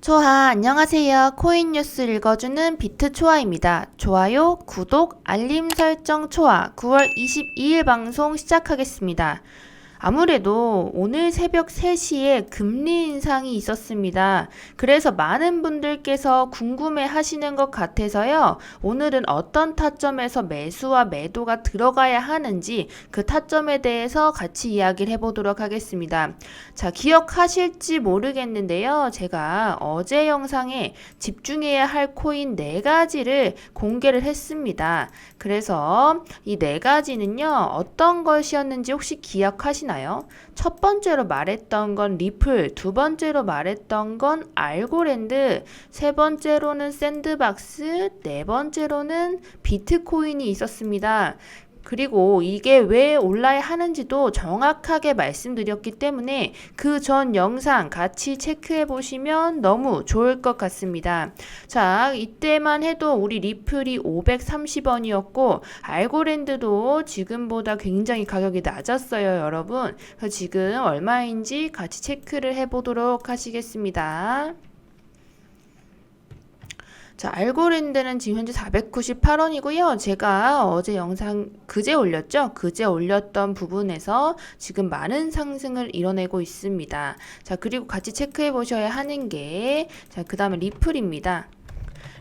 초아, 안녕하세요. 코인 뉴스 읽어주는 비트 초아입니다. 좋아요, 구독, 알림 설정 초아 9월 22일 방송 시작하겠습니다. 아무래도 오늘 새벽 3시에 금리 인상이 있었습니다. 그래서 많은 분들께서 궁금해 하시는 것 같아서요. 오늘은 어떤 타점에서 매수와 매도가 들어가야 하는지 그 타점에 대해서 같이 이야기를 해보도록 하겠습니다. 자, 기억하실지 모르겠는데요. 제가 어제 영상에 집중해야 할 코인 4가지를 공개를 했습니다. 그래서 이 4가지는요. 어떤 것이었는지 혹시 기억하시나요? 첫 번째로 말했던 건 리플, 두 번째로 말했던 건 알고랜드, 세 번째로는 샌드박스, 네 번째로는 비트코인이 있었습니다. 그리고 이게 왜 올라야 하는지도 정확하게 말씀드렸기 때문에 그 전 영상 같이 체크해 보시면 너무 좋을 것 같습니다. 자, 이때만 해도 우리 리플이 530원이었고 알고랜드도 지금보다 굉장히 가격이 낮았어요, 여러분. 그래서 지금 얼마인지 같이 체크를 해 보도록 하시겠습니다. 자, 알고랜드는 지금 현재 498원이고요. 제가 어제 영상 그제 올렸죠? 그제 올렸던 부분에서 지금 많은 상승을 이뤄내고 있습니다. 자, 그리고 같이 체크해 보셔야 하는 게, 자, 그 다음에 리플입니다.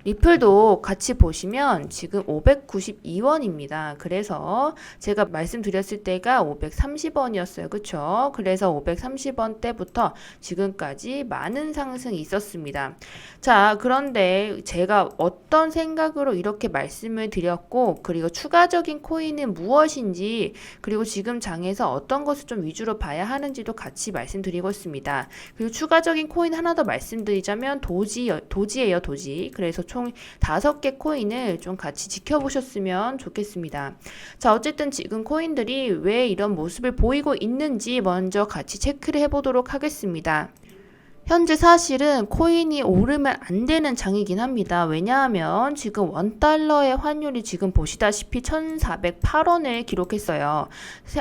리플도 같이 보시면 지금 592원입니다. 그래서 제가 말씀드렸을 때가 530원이었어요. 그쵸? 그래서 530원 때부터 지금까지 많은 상승이 있었습니다. 자, 그런데 제가 어떤 생각으로 이렇게 말씀을 드렸고, 그리고 추가적인 코인은 무엇인지, 그리고 지금 장에서 어떤 것을 좀 위주로 봐야 하는지도 같이 말씀드리고 있습니다. 그리고 추가적인 코인 하나 더 말씀드리자면 도지예요, 도지. 그래서 총 5개 코인을 좀 같이 지켜보셨으면 좋겠습니다. 자, 어쨌든 지금 코인들이 왜 이런 모습을 보이고 있는지 먼저 같이 체크를 해보도록 하겠습니다. 현재 사실은 코인이 오르면 안 되는 장이긴 합니다. 왜냐하면 지금 $1의 환율이 지금 보시다시피 1,408원을 기록했어요.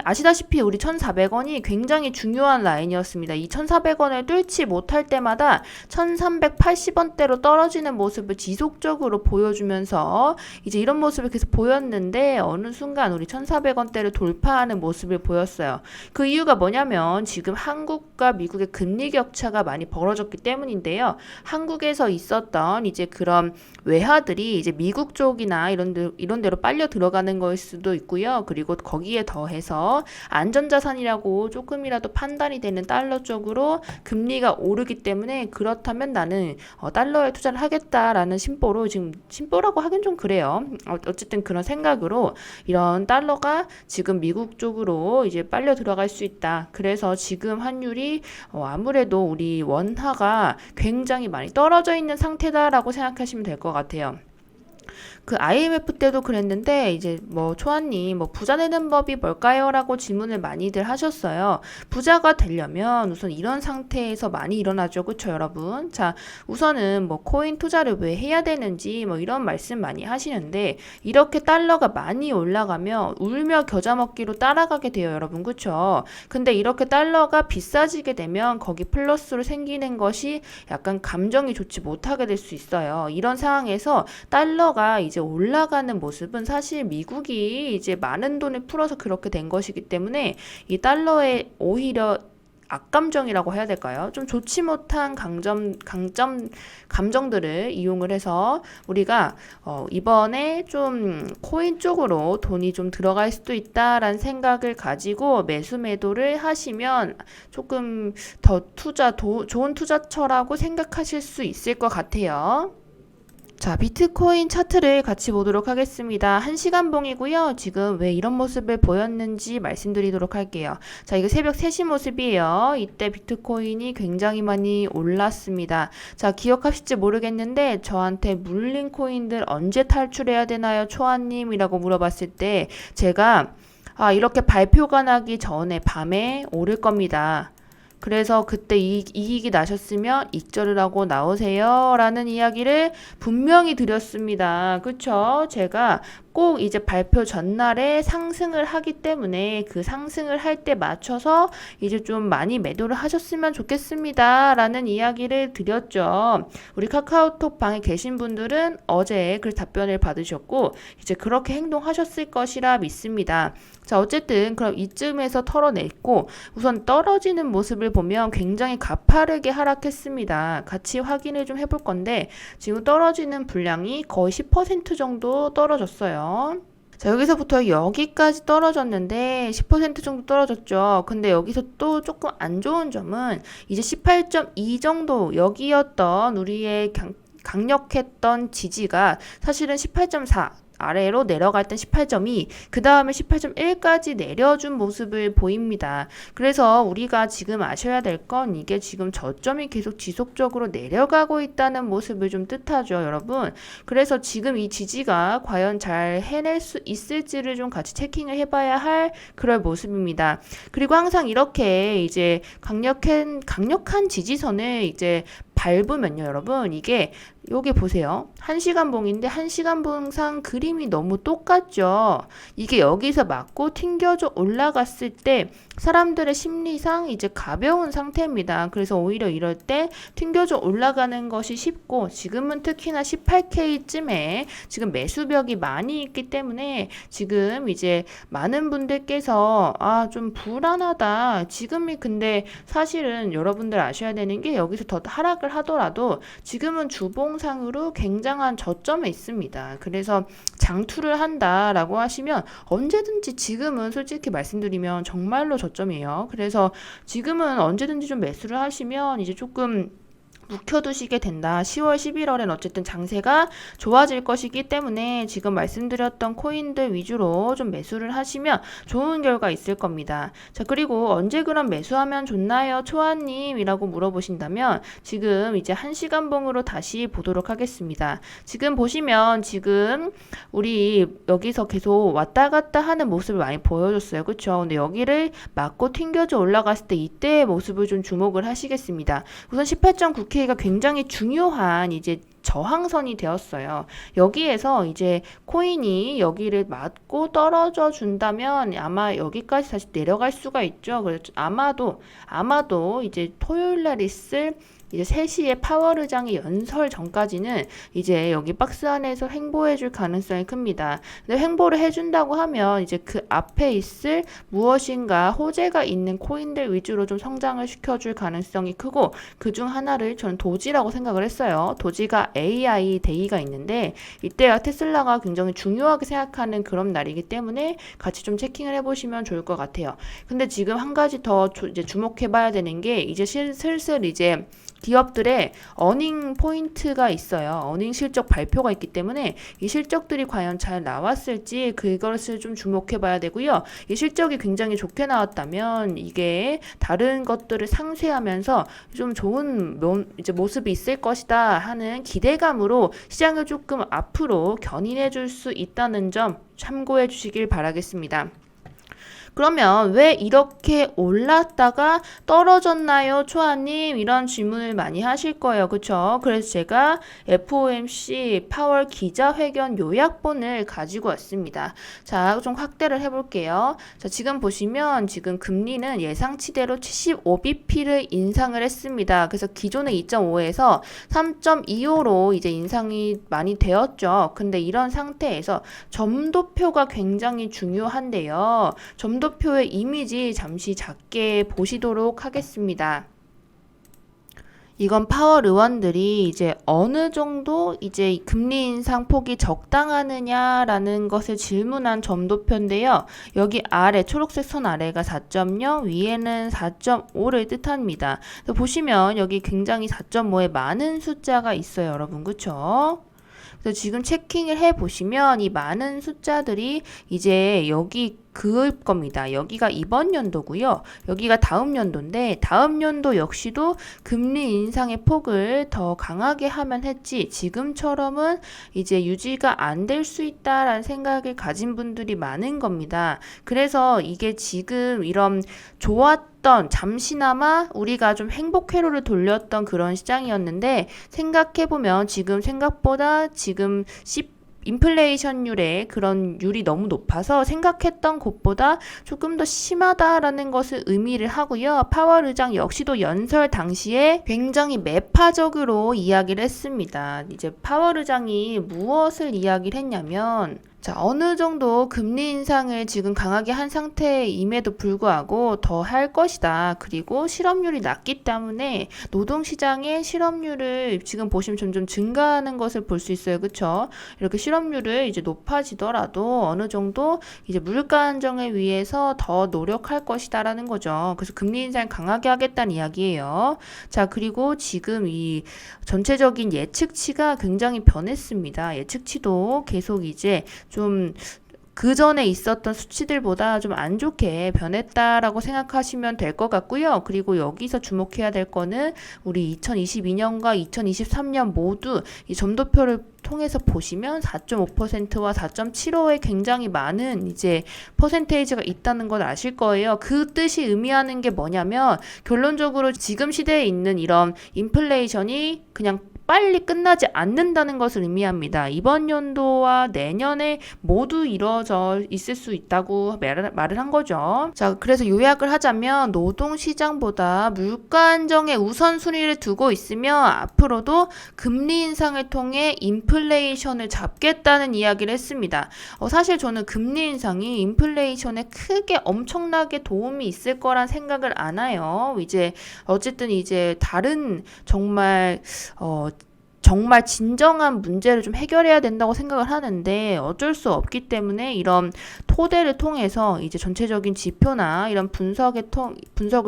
아시다시피 우리 1,400원이 굉장히 중요한 라인이었습니다. 이 1,400원을 뚫지 못할 때마다 1,380원대로 떨어지는 모습을 지속적으로 보여주면서 이제 이런 모습을 계속 보였는데 어느 순간 우리 1,400원대를 돌파하는 모습을 보였어요. 그 이유가 뭐냐면 지금 한국과 미국의 금리 격차가 많이 벌어졌기 때문인데요. 한국에서 있었던 이제 그런 외화들이 이제 미국 쪽이나 이런 데로 빨려 들어가는 거일 수도 있고요. 그리고 거기에 더해서 안전자산이라고 조금이라도 판단이 되는 달러 쪽으로 금리가 오르기 때문에 그렇다면 나는 달러에 투자를 하겠다라는 심보라고 하긴 좀 그래요. 어쨌든 그런 생각으로 이런 달러가 지금 미국 쪽으로 이제 빨려 들어갈 수 있다. 그래서 지금 환율이 아무래도 우리 원화가 굉장히 많이 떨어져 있는 상태다라고 생각하시면 될 것 같아요. 그 IMF 때도 그랬는데 이제 초아님 부자 되는 법이 뭘까요? 라고 질문을 많이들 하셨어요. 부자가 되려면 우선 이런 상태에서 많이 일어나죠. 그쵸 여러분? 자, 우선은 코인 투자를 왜 해야 되는지 이런 말씀 많이 하시는데 이렇게 달러가 많이 올라가면 울며 겨자 먹기로 따라가게 돼요. 여러분. 그쵸? 근데 이렇게 달러가 비싸지게 되면 거기 플러스로 생기는 것이 약간 감정이 좋지 못하게 될 수 있어요. 이런 상황에서 달러가 이제 올라가는 모습은 사실 미국이 이제 많은 돈을 풀어서 그렇게 된 것이기 때문에 이 달러에 오히려 악감정이라고 해야 될까요? 좀 좋지 못한 감정들을 이용을 해서 우리가 이번에 좀 코인 쪽으로 돈이 좀 들어갈 수도 있다라는 생각을 가지고 매수 매도를 하시면 조금 더 좋은 투자처라고 생각하실 수 있을 것 같아요. 자, 비트코인 차트를 같이 보도록 하겠습니다. 1시간 봉이고요. 지금 왜 이런 모습을 보였는지 말씀드리도록 할게요. 자, 이거 새벽 3시 모습이에요. 이때 비트코인이 굉장히 많이 올랐습니다. 자, 기억하실지 모르겠는데 저한테 물린 코인들 언제 탈출해야 되나요? 초아님이라고 물어봤을 때 제가 이렇게 발표가 나기 전에 밤에 오를 겁니다. 그래서 그때 이익이 나셨으면 익절을 하고 나오세요 라는 이야기를 분명히 드렸습니다. 그쵸? 제가 꼭 이제 발표 전날에 상승을 하기 때문에 그 상승을 할 때 맞춰서 이제 좀 많이 매도를 하셨으면 좋겠습니다. 라는 이야기를 드렸죠. 우리 카카오톡 방에 계신 분들은 어제 그 답변을 받으셨고 이제 그렇게 행동하셨을 것이라 믿습니다. 자, 어쨌든 그럼 이쯤에서 털어냈고 우선 떨어지는 모습을 보면 굉장히 가파르게 하락했습니다. 같이 확인을 좀 해볼 건데 지금 떨어지는 분량이 거의 10% 정도 떨어졌어요. 자, 여기서부터 여기까지 떨어졌는데 10% 정도 떨어졌죠. 근데 여기서 또 조금 안 좋은 점은 이제 18.2 정도 여기였던 우리의 강력했던 지지가 사실은 18.4 아래로 내려갈 땐 18.2, 그 다음에 18.1까지 내려준 모습을 보입니다. 그래서 우리가 지금 아셔야 될 건 이게 지금 저점이 계속 지속적으로 내려가고 있다는 모습을 좀 뜻하죠, 여러분. 그래서 지금 이 지지가 과연 잘 해낼 수 있을지를 좀 같이 체킹을 해봐야 할 그럴 모습입니다. 그리고 항상 이렇게 이제 강력한 지지선을 이제 밟으면요, 여러분, 이게 여기 보세요. 1시간 봉인데 1시간 봉상 그림이 너무 똑같죠. 이게 여기서 맞고 튕겨져 올라갔을 때 사람들의 심리상 이제 가벼운 상태입니다. 그래서 오히려 이럴 때 튕겨져 올라가는 것이 쉽고 지금은 특히나 18K쯤에 지금 매수벽이 많이 있기 때문에 지금 이제 많은 분들께서 좀 불안하다. 지금이 근데 사실은 여러분들 아셔야 되는 게 여기서 더 하락을 하더라도 지금은 주봉상으로 굉장한 저점에 있습니다. 그래서 장투를 한다라고 하시면 언제든지 지금은 솔직히 말씀드리면 정말로 저점이에요. 그래서 지금은 언제든지 좀 매수를 하시면 이제 조금 묵혀두시게 된다. 10월, 11월엔 어쨌든 장세가 좋아질 것이기 때문에 지금 말씀드렸던 코인들 위주로 좀 매수를 하시면 좋은 결과 있을 겁니다. 자, 그리고 언제 그럼 매수하면 좋나요? 초아님이라고 물어보신다면 지금 이제 1시간 봉으로 다시 보도록 하겠습니다. 지금 보시면 지금 우리 여기서 계속 왔다 갔다 하는 모습을 많이 보여줬어요. 그쵸? 근데 여기를 맞고 튕겨져 올라갔을 때 이때의 모습을 좀 주목을 하시겠습니다. 우선 18.9K가 굉장히 중요한 이제 저항선이 되었어요. 여기에서 이제 코인이 여기를 맞고 떨어져 준다면 아마 여기까지 다시 내려갈 수가 있죠. 그래서 아마도 이제 토요일 날 있을 이제 3시에 파월의장의 연설 전까지는 이제 여기 박스 안에서 횡보해 줄 가능성이 큽니다. 근데 횡보를 해준다고 하면 이제 그 앞에 있을 무엇인가 호재가 있는 코인들 위주로 좀 성장을 시켜줄 가능성이 크고 그 중 하나를 저는 도지라고 생각을 했어요. 도지가 AI 데이가 있는데 이때가 테슬라가 굉장히 중요하게 생각하는 그런 날이기 때문에 같이 좀 체킹을 해보시면 좋을 것 같아요. 근데 지금 한 가지 더 이제 주목해봐야 되는 게 이제 슬슬 이제 기업들의 어닝 포인트가 있어요. 어닝 실적 발표가 있기 때문에 이 실적들이 과연 잘 나왔을지 그것을 좀 주목해 봐야 되고요. 이 실적이 굉장히 좋게 나왔다면 이게 다른 것들을 상쇄하면서 좀 좋은 이제 모습이 있을 것이다 하는 기대감으로 시장을 조금 앞으로 견인해 줄 수 있다는 점 참고해 주시길 바라겠습니다. 그러면 왜 이렇게 올랐다가 떨어졌나요, 초아님? 이런 질문을 많이 하실 거예요. 그쵸? 그래서 제가 FOMC 파월 기자회견 요약본을 가지고 왔습니다. 자, 좀 확대를 해볼게요. 자, 지금 보시면 지금 금리는 예상치대로 75bp를 인상을 했습니다. 그래서 기존의 2.5에서 3.25로 이제 인상이 많이 되었죠. 근데 이런 상태에서 점도표가 굉장히 중요한데요. 점도표의 이미지 잠시 작게 보시도록 하겠습니다. 이건 파월 의원들이 이제 어느 정도 이제 금리 인상 폭이 적당하느냐라는 것을 질문한 점도표인데요. 여기 아래 초록색 선 아래가 4.0 위에는 4.5를 뜻합니다. 보시면 여기 굉장히 4.5에 많은 숫자가 있어요, 여러분. 그쵸? 그래서 지금 체킹을 해보시면 이 많은 숫자들이 이제 여기 그을 겁니다. 여기가 이번 연도고요. 여기가 다음 연도인데 다음 연도 역시도 금리 인상의 폭을 더 강하게 하면 했지 지금처럼은 이제 유지가 안 될 수 있다라는 생각을 가진 분들이 많은 겁니다. 그래서 이게 지금 이런 좋았던 잠시나마 우리가 좀 행복 회로를 돌렸던 그런 시장이었는데 생각해보면 지금 생각보다 지금 인플레이션율의 그런 율이 너무 높아서 생각했던 것보다 조금 더 심하다라는 것을 의미를 하고요. 파월 의장 역시도 연설 당시에 굉장히 매파적으로 이야기를 했습니다. 이제 파월 의장이 무엇을 이야기를 했냐면 자, 어느 정도 금리 인상을 지금 강하게 한 상태임에도 불구하고 더 할 것이다. 그리고 실업률이 낮기 때문에 노동시장의 실업률을 지금 보시면 점점 증가하는 것을 볼 수 있어요. 그쵸? 이렇게 실업률을 이제 높아지더라도 어느 정도 이제 물가 안정을 위해서 더 노력할 것이다라는 거죠. 그래서 금리 인상을 강하게 하겠다는 이야기예요. 자, 그리고 지금 이 전체적인 예측치가 굉장히 변했습니다. 예측치도 계속 이제 좀 그 전에 있었던 수치들보다 좀 안 좋게 변했다라고 생각하시면 될 것 같고요. 그리고 여기서 주목해야 될 거는 우리 2022년과 2023년 모두 이 점도표를 통해서 보시면 4.5%와 4.75에 굉장히 많은 이제 퍼센테이지가 있다는 걸 아실 거예요. 그 뜻이 의미하는 게 뭐냐면 결론적으로 지금 시대에 있는 이런 인플레이션이 그냥 빨리 끝나지 않는다는 것을 의미합니다. 이번 연도와 내년에 모두 이루어져 있을 수 있다고 말을 한 거죠. 자, 그래서 요약을 하자면 노동시장보다 물가 안정에 우선순위를 두고 있으며 앞으로도 금리 인상을 통해 인플레이션을 잡겠다는 이야기를 했습니다. 사실 저는 금리 인상이 인플레이션에 크게 엄청나게 도움이 있을 거란 생각을 안 해요. 이제 어쨌든 이제 다른 정말 진정한 문제를 좀 해결해야 된다고 생각을 하는데 어쩔 수 없기 때문에 이런 토대를 통해서 이제 전체적인 지표나 이런 분석을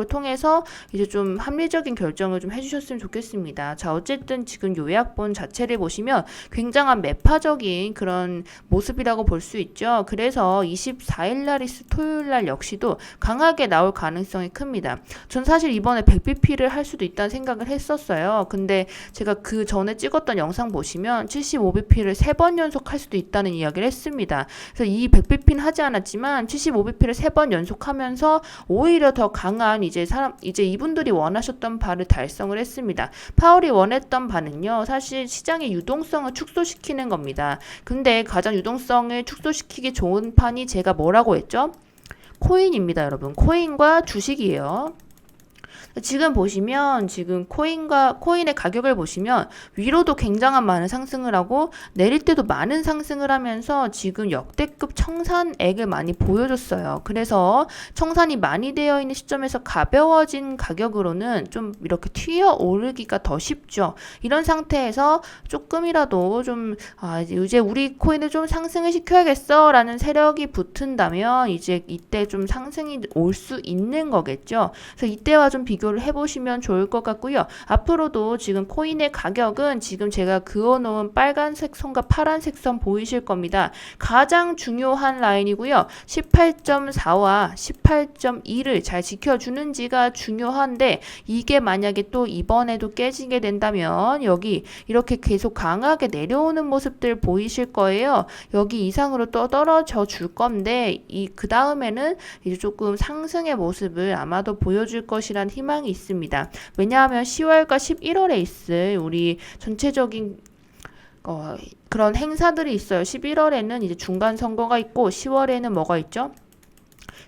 통해서 이제 좀 합리적인 결정을 좀 해주셨으면 좋겠습니다. 자, 어쨌든 지금 요약본 자체를 보시면 굉장한 매파적인 그런 모습이라고 볼 수 있죠. 그래서 24일 날 있을 토요일 날 역시도 강하게 나올 가능성이 큽니다. 전 사실 이번에 100bp를 할 수도 있다는 생각을 했었어요. 근데 제가 그 전에 찍었던 영상 보시면 75bp를 3번 연속 할 수도 있다는 이야기를 했습니다. 그래서 이 100bp는 하지 않았지만 75bp를 3번 연속하면서 오히려 더 강한 이제 이분들이 원하셨던 바를 달성을 했습니다. 파월이 원했던 바는요, 사실 시장의 유동성을 축소시키는 겁니다. 근데 가장 유동성을 축소시키기 좋은 판이 제가 뭐라고 했죠? 코인입니다, 여러분. 코인과 주식이에요. 지금 보시면 지금 코인의 가격을 보시면 위로도 굉장한 많은 상승을 하고 내릴 때도 많은 상승을 하면서 지금 역대급 청산액을 많이 보여줬어요. 그래서 청산이 많이 되어 있는 시점에서 가벼워진 가격으로는 좀 이렇게 튀어 오르기가 더 쉽죠. 이런 상태에서 조금이라도 좀 이제 우리 코인을 좀 상승을 시켜야겠어 라는 세력이 붙은다면 이제 이때 좀 상승이 올 수 있는 거겠죠. 그래서 이때와 좀 비교를 해보시면 좋을 것 같고요. 앞으로도 지금 코인의 가격은 지금 제가 그어놓은 빨간색 선과 파란색 선 보이실 겁니다. 가장 중요한 라인이고요. 18.4와 18.2를 잘 지켜주는지가 중요한데 이게 만약에 또 이번에도 깨지게 된다면 여기 이렇게 계속 강하게 내려오는 모습들 보이실 거예요. 여기 이상으로 또 떨어져 줄 건데 그 다음에는 이제 조금 상승의 모습을 아마도 보여줄 것이란 희망이 있습니다. 왜냐하면 10월과 11월에 있을 우리 전체적인 그런 행사들이 있어요. 11월에는 이제 중간 선거가 있고 10월에는 뭐가 있죠?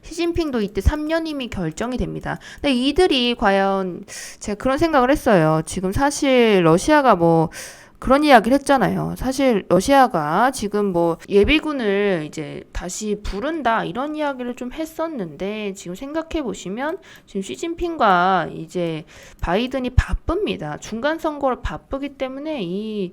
시진핑도 이때 3년임이 결정이 됩니다. 근데 이들이 과연 제가 그런 생각을 했어요. 지금 사실 러시아가 그런 이야기를 했잖아요. 사실 러시아가 지금 예비군을 이제 다시 부른다 이런 이야기를 좀 했었는데 지금 생각해 보시면 지금 시진핑과 이제 바이든이 바쁩니다. 중간 선거를 바쁘기 때문에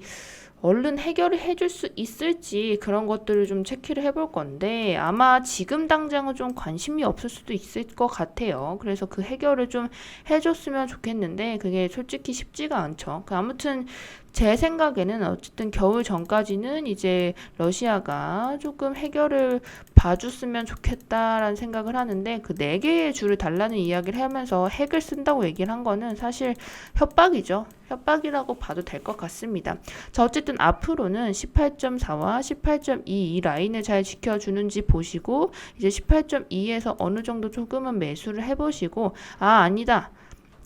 얼른 해결을 해줄 수 있을지 그런 것들을 좀 체크를 해볼 건데 아마 지금 당장은 좀 관심이 없을 수도 있을 것 같아요. 그래서 그 해결을 좀 해줬으면 좋겠는데 그게 솔직히 쉽지가 않죠. 아무튼 제 생각에는 어쨌든 겨울 전까지는 이제 러시아가 조금 해결을 봐줬으면 좋겠다라는 생각을 하는데 그 4개의 주를 달라는 이야기를 하면서 핵을 쓴다고 얘기를 한 거는 사실 협박이죠. 협박이라고 봐도 될 것 같습니다. 자, 어쨌든 앞으로는 18.4와 18.2 이 라인을 잘 지켜주는지 보시고 이제 18.2에서 어느 정도 조금은 매수를 해보시고 아니다.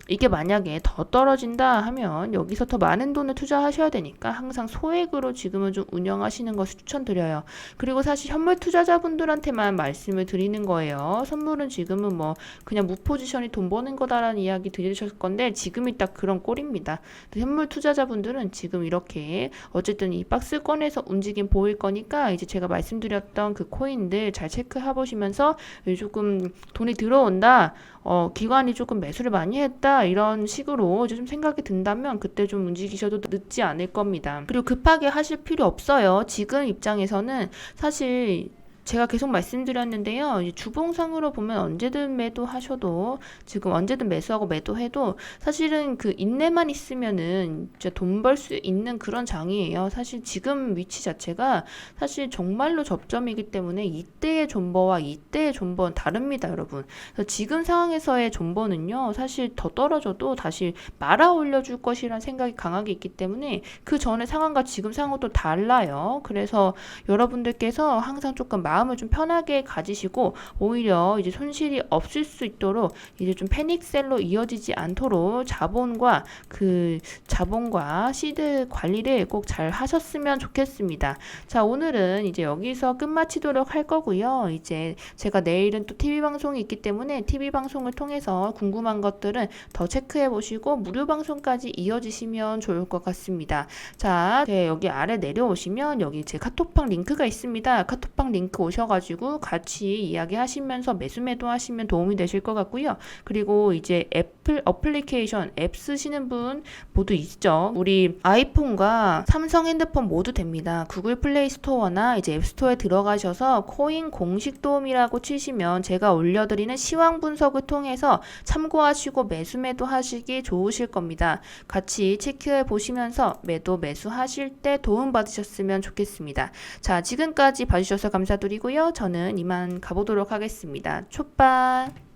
이게 만약에 더 떨어진다 하면 여기서 더 많은 돈을 투자하셔야 되니까 항상 소액으로 지금은 좀 운영하시는 것을 추천드려요. 그리고 사실 현물 투자자분들한테만 말씀을 드리는 거예요. 선물은 지금은 뭐 그냥 무포지션이 돈 버는 거다라는 이야기 들으셨을 건데 지금이 딱 그런 꼴입니다. 현물 투자자분들은 지금 이렇게 어쨌든 이 박스권에서 움직임 보일 거니까 이제 제가 말씀드렸던 그 코인들 잘 체크해 보시면서 조금 돈이 들어온다. 기관이 조금 매수를 많이 했다 이런 식으로 좀 생각이 든다면 그때 좀 움직이셔도 늦지 않을 겁니다. 그리고 급하게 하실 필요 없어요. 지금 입장에서는 사실 제가 계속 말씀드렸는데요. 이제 주봉상으로 보면 언제든 매도하셔도 지금 언제든 매수하고 매도해도 사실은 그 인내만 있으면은 진짜 돈 벌 수 있는 그런 장이에요. 사실 지금 위치 자체가 사실 정말로 접점이기 때문에 이때의 존버와 이때의 존버는 다릅니다, 여러분. 그래서 지금 상황에서의 존버는요. 사실 더 떨어져도 다시 말아 올려줄 것이라는 생각이 강하게 있기 때문에 그 전의 상황과 지금 상황은 또 달라요. 그래서 여러분들께서 항상 조금 마음을 좀 편하게 가지시고 오히려 이제 손실이 없을 수 있도록 이제 좀 패닉셀로 이어지지 않도록 자본과 시드 관리를 꼭 잘 하셨으면 좋겠습니다. 자, 오늘은 이제 여기서 끝마치도록 할 거고요. 이제 제가 내일은 또 TV 방송이 있기 때문에 TV 방송을 통해서 궁금한 것들은 더 체크해 보시고 무료 방송까지 이어지시면 좋을 것 같습니다. 자, 여기 아래 내려오시면 여기 제 카톡방 링크가 있습니다. 카톡방 링크 오셔가지고 같이 이야기하시면서 매수 매도 하시면 도움이 되실 것 같고요. 그리고 이제 애플 어플리케이션 앱 쓰시는 분 모두 있죠. 우리 아이폰과 삼성 핸드폰 모두 됩니다. 구글 플레이 스토어나 이제 앱 스토어에 들어가셔서 코인 공식 도움이라고 치시면 제가 올려드리는 시황 분석을 통해서 참고하시고 매수 하시기 좋으실 겁니다. 같이 체크해 보시면서 매수 하실 때 도움 받으셨으면 좋겠습니다. 자, 지금까지 봐주셔서 감사드리고요. 저는 이만 가보도록 하겠습니다. 촛밥!